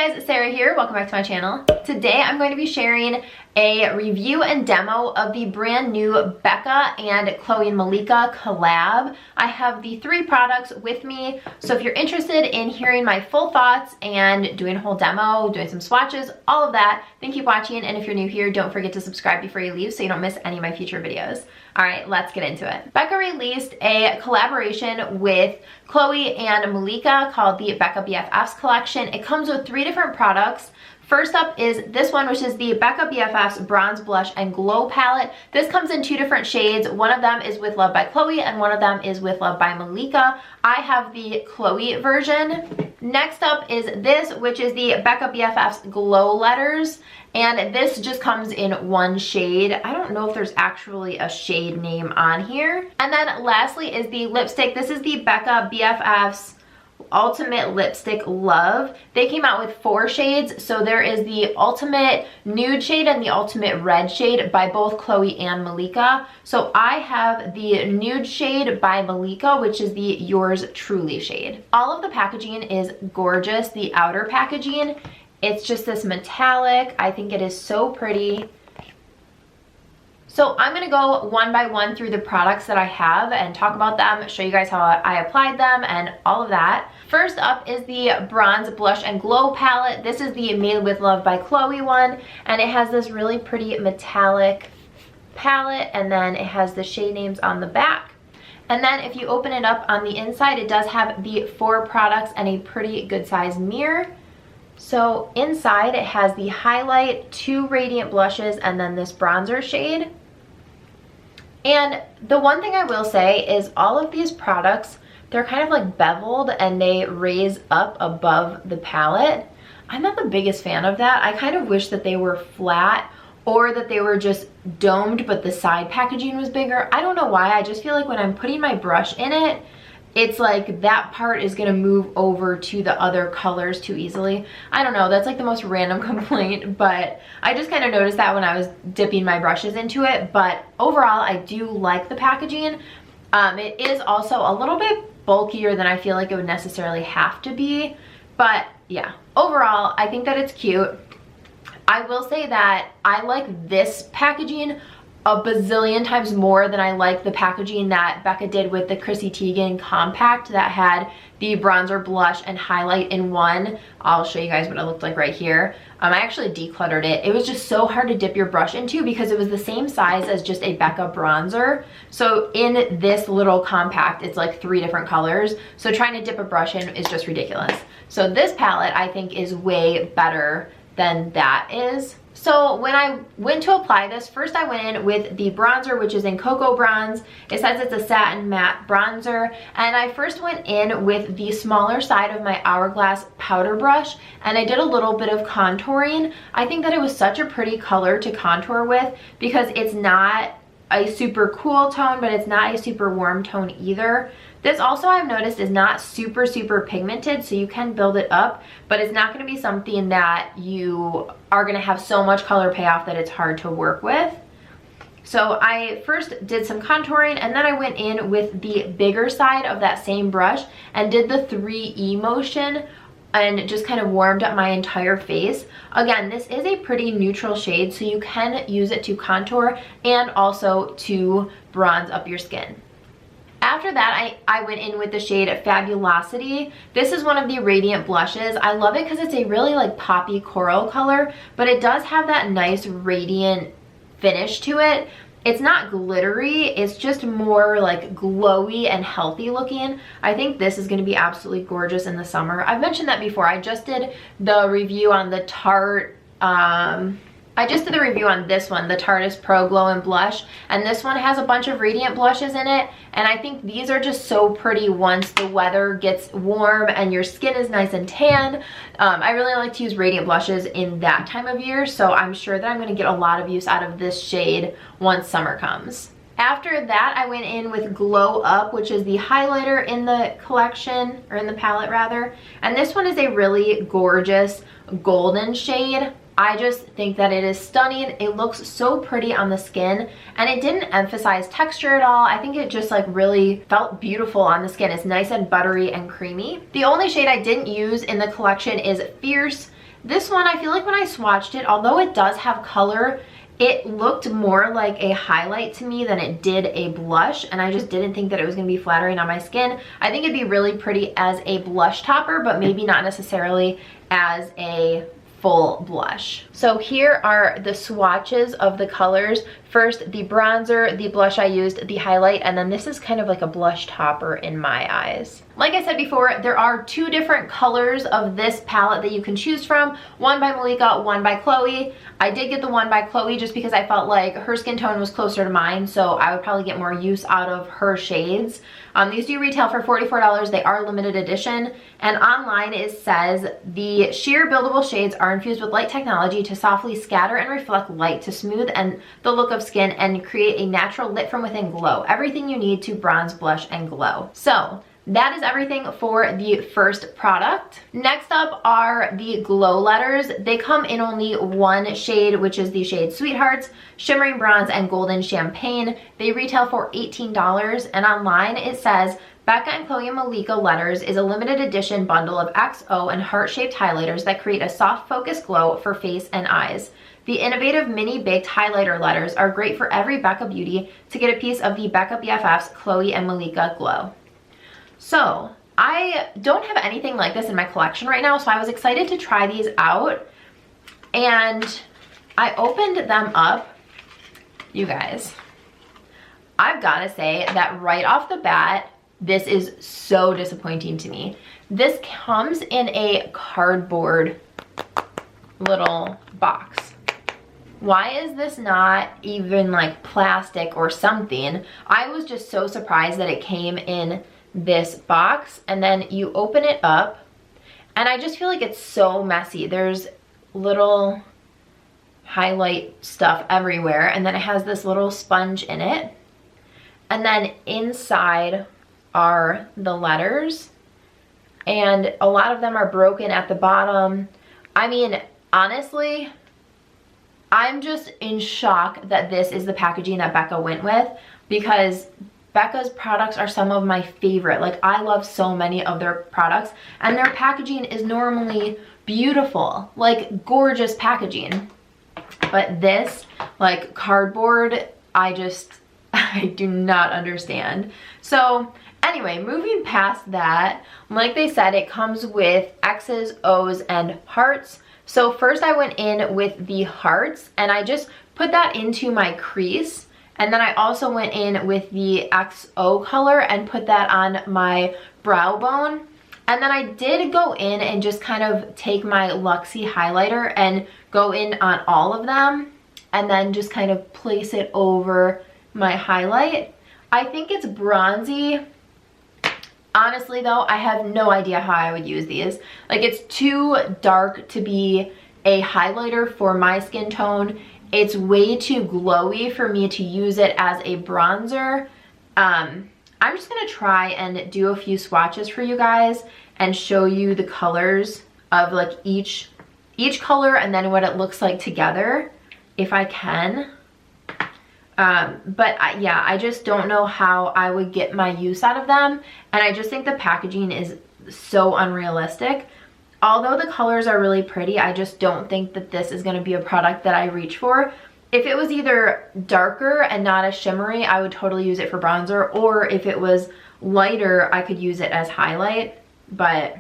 guys, Sarah here. Welcome back to my channel. Today I'm going to be sharing a review and demo of the brand new BECCA and Khloé and Malika collab. I have the 3 products with me, so if you're interested in hearing my full thoughts and doing a whole demo, doing some swatches, all of that, then keep watching. And if you're new here, don't forget to subscribe before you leave so you don't miss any of my future videos. All right, let's get into it. BECCA released a collaboration with Khloé and Malika called the BECCA BFFs collection. It comes with 3 different products. First up is this one, which is the BECCA BFFs Bronze Blush and Glow Palette. This comes in 2 different shades. One of them is With Love by Khloé and one of them is With Love by Malika. I have the Khloé version. Next up is this, which is the BECCA BFFs Glow Letters. And this just comes in 1 shade. I don't know if there's actually a shade name on here. And then lastly is the lipstick. This is the BECCA BFFs Ultimate Lipstick Love. They came out with 4 shades. So there is the Ultimate Nude shade and the Ultimate Red shade by both Khloé and Malika. So I have the Nude shade by Malika, which is the Yours Truly shade. All of the packaging is gorgeous. The outer packaging, it's just this metallic. I think it is so pretty. So I'm going to go one by one through the products that I have and talk about them, show you guys how I applied them and all of that. First up is the Bronze Blush and Glow Palette. This is the Made with Love by Khloé one, and it has this really pretty metallic palette, and then it has the shade names on the back. And then if you open it up on the inside, it does have the 4 products and a pretty good size mirror. So inside it has the highlight, 2 radiant blushes, and then this bronzer shade. And the one thing I will say is all of these products, they're kind of like beveled and they raise up above the palette. I'm not the biggest fan of that. I kind of wish that they were flat or that they were just domed but the side packaging was bigger. I don't know why. I just feel like when I'm putting my brush in it, it's like that part is gonna move over to the other colors too easily. I don't know, that's like the most random complaint, but I just kind of noticed that when I was dipping my brushes into it. But overall, I do like the packaging. It is also a little bit bulkier than I feel like it would necessarily have to be. But yeah, overall, I think that it's cute. I will say that I like this packaging a bazillion times more than I like the packaging that BECCA did with the Chrissy Teigen compact that had the bronzer, blush, and highlight in one. I'll show you guys what it looked like right here. I actually decluttered it. It was just so hard to dip your brush into because it was the same size as just a BECCA bronzer. So in this little compact, it's like 3 different colors. So trying to dip a brush in is just ridiculous. So this palette I think is way better than that is. So when I went to apply this, first I went in with the bronzer, which is in Cocoa Bronze. It says it's a satin matte bronzer. And I first went in with the smaller side of my Hourglass powder brush, and I did a little bit of contouring. I think that it was such a pretty color to contour with because it's not a super cool tone, but it's not a super warm tone either. This also I've noticed is not super pigmented, so you can build it up, but it's not going to be something that you are going to have so much color payoff that it's hard to work with. So I first did some contouring, and then I went in with the bigger side of that same brush and did the 3E motion and just kind of warmed up my entire face. Again, this is a pretty neutral shade, so you can use it to contour and also to bronze up your skin. After that, I went in with the shade Fabulosity. This is one of the radiant blushes. I love it because it's a really like poppy coral color, but it does have that nice radiant finish to it. It's not glittery, it's just more like glowy and healthy looking. I think this is going to be absolutely gorgeous in the summer. I've mentioned that before. I just did the review on the Tarte, I just did the review on this one, the Tarte Pro Glow and Blush, and this one has a bunch of radiant blushes in it, and I think these are just so pretty once the weather gets warm and your skin is nice and tan. I really like to use radiant blushes in that time of year, so I'm sure that I'm going to get a lot of use out of this shade once summer comes. After that, I went in with Glow Up, which is the highlighter in the collection, or in the palette rather, and this one is a really gorgeous golden shade. I just think that it is stunning. It looks so pretty on the skin, and it didn't emphasize texture at all. I think it just like really felt beautiful on the skin. It's nice and buttery and creamy. The only shade I didn't use in the collection is Fierce. This one, I feel like when I swatched it, although it does have color, it looked more like a highlight to me than it did a blush, and I just didn't think that it was going to be flattering on my skin. I think it'd be really pretty as a blush topper, but maybe not necessarily as a full blush. So here are the swatches of the colors. First, the bronzer, the blush I used, the highlight, and then this is kind of like a blush topper in my eyes. Like I said before, there are 2 different colors of this palette that you can choose from. One by Malika, one by Khloé. I did get the one by Khloé just because I felt like her skin tone was closer to mine, so I would probably get more use out of her shades. These do retail for $44. They are limited edition, and online it says the sheer buildable shades are infused with light technology to softly scatter and reflect light to smooth and the look of skin and create a natural lit from within glow. Everything you need to bronze, blush, and glow. So that is everything for the first product. Next up are the glow letters. They come in only one shade, which is the shade Sweethearts, Shimmering Bronze, and Golden Champagne. They retail for $18, and online it says BECCA and Khloé and Malika letters is a limited edition bundle of XO and heart-shaped highlighters that create a soft focused glow for face and eyes. The innovative mini baked highlighter letters are great for every BECCA beauty to get a piece of the BECCA BFFs Khloé and Malika glow. So I don't have anything like this in my collection right now, so I was excited to try these out, and I opened them up. You guys, I've got to say that right off the bat, this is so disappointing to me. This comes in a cardboard little box. Why is this not even like plastic or something? I was just so surprised that it came in this box, and then you open it up, and I just feel like it's so messy. There's little highlight stuff everywhere, and then it has this little sponge in it, and then inside are the letters, and a lot of them are broken at the bottom. I mean, honestly, I'm just in shock that this is the packaging that BECCA went with, because BECCA's products are some of my favorite. Like, I love so many of their products, and their packaging is normally beautiful, like gorgeous packaging. But this, like cardboard, I do not understand. So anyway, moving past that, like they said, it comes with X's, O's, and hearts. So first I went in with the hearts, and I just put that into my crease. And then I also went in with the XO color and put that on my brow bone. And then I did go in and just kind of take my Luxie highlighter and go in on all of them, and then just kind of place it over my highlight. I think it's bronzy. Honestly though, I have no idea how I would use these. Like, it's too dark to be a highlighter for my skin tone. It's way too glowy for me to use it as a bronzer. I'm just gonna try and do a few swatches for you guys and show you the colors of like each color, and then what it looks like together, if I can. Yeah, I just don't know how I would get my use out of them, and I just think the packaging is so unrealistic. Although the colors are really pretty, I just don't think that this is going to be a product that I reach for. If it was either darker and not as shimmery, I would totally use it for bronzer, or if it was lighter, I could use it as highlight, but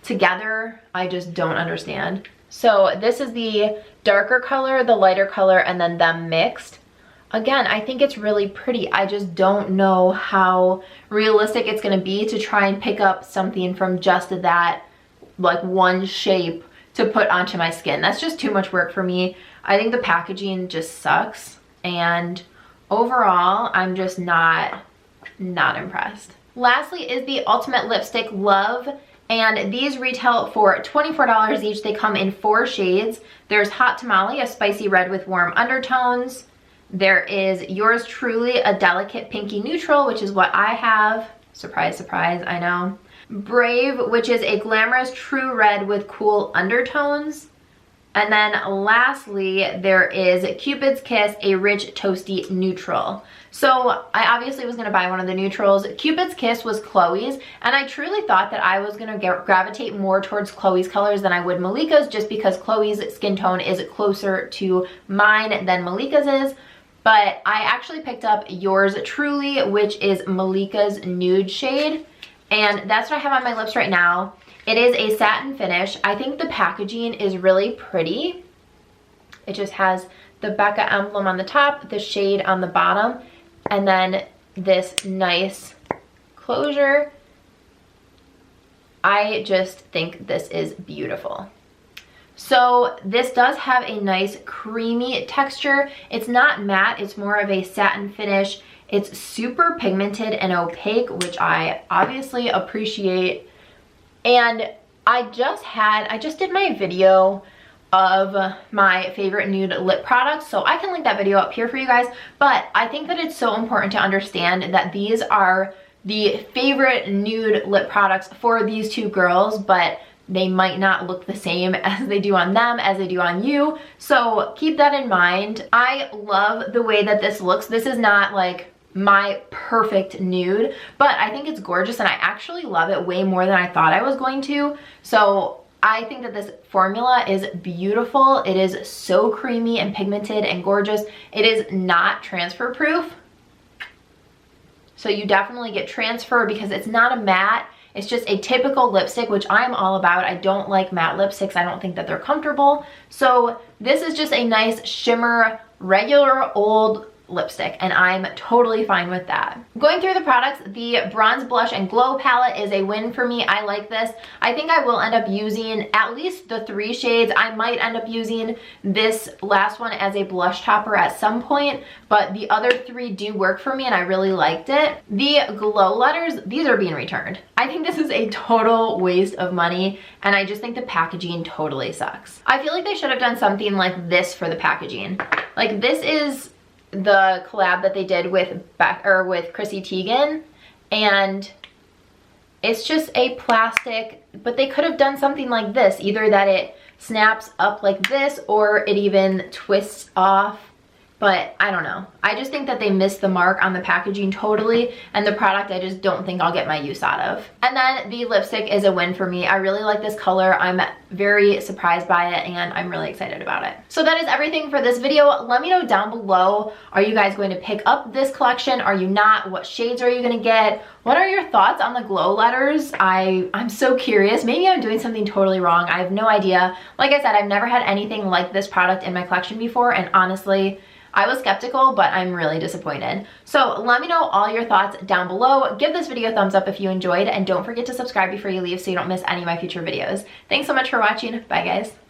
together, I just don't understand. So this is the darker color, the lighter color, and then them mixed. Again, I think it's really pretty. I just don't know how realistic it's going to be to try and pick up something from just that like one shape to put onto my skin. That's just too much work for me. I think the packaging just sucks, and overall I'm just not impressed. Lastly is the Ultimate Lipstick Love, and these retail for $24 each. They come in 4 shades. There's Hot Tamale, a spicy red with warm undertones. There is Yours Truly, a delicate pinky neutral, which is what I have. Surprise, surprise, I know. Brave, which is a glamorous true red with cool undertones. And then lastly, there is Cupid's Kiss, a rich toasty neutral. So I obviously was gonna buy one of the neutrals. Cupid's Kiss was Khloé's, and I truly thought that I was gonna gravitate more towards Khloé's colors than I would Malika's, just because Khloé's skin tone is closer to mine than Malika's is. But I actually picked up Yours Truly, which is Malika's nude shade, and that's what I have on my lips right now. It is a satin finish. I think the packaging is really pretty. It just has the BECCA emblem on the top, the shade on the bottom, and then this nice closure. I just think this is beautiful. So this does have a nice creamy texture. It's not matte, it's more of a satin finish. It's super pigmented and opaque, which I obviously appreciate. And I just did my video of my favorite nude lip products, so I can link that video up here for you guys. But I think that it's so important to understand that these are the favorite nude lip products for these two girls, but they might not look the same as they do on them, as they do on you. So keep that in mind. I love the way that this looks. This is not like my perfect nude, but I think it's gorgeous, and I actually love it way more than I thought I was going to. So I think that this formula is beautiful. It is so creamy and pigmented and gorgeous. It is not transfer proof, so you definitely get transfer because it's not a matte. It's just a typical lipstick, which I'm all about. I don't like matte lipsticks. I don't think that they're comfortable. So this is just a nice shimmer, regular old lipstick, and I'm totally fine with that. Going through the products, the Bronze Blush and Glow palette is a win for me. I like this. I think I will end up using at least the 3 shades. I might end up using this last one as a blush topper at some point, but the other 3 do work for me and I really liked it. The Glow letters, these are being returned. I think this is a total waste of money, and I just think the packaging totally sucks. I feel like they should have done something like this for the packaging. Like, this is the collab that they did with Chrissy Teigen, and it's just a plastic, but they could have done something like this, either that it snaps up like this or it even twists off. But I don't know. I just think that they missed the mark on the packaging totally, and the product I just don't think I'll get my use out of. And then the lipstick is a win for me. I really like this color. I'm very surprised by it, and I'm really excited about it. So that is everything for this video. Let me know down below, are you guys going to pick up this collection? Are you not? What shades are you gonna get? What are your thoughts on the Glow letters? I'm so curious. Maybe I'm doing something totally wrong. I have no idea. Like I said, I've never had anything like this product in my collection before, and honestly, I was skeptical, but I'm really disappointed. So let me know all your thoughts down below. Give this video a thumbs up if you enjoyed, and don't forget to subscribe before you leave so you don't miss any of my future videos. Thanks so much for watching. Bye, guys.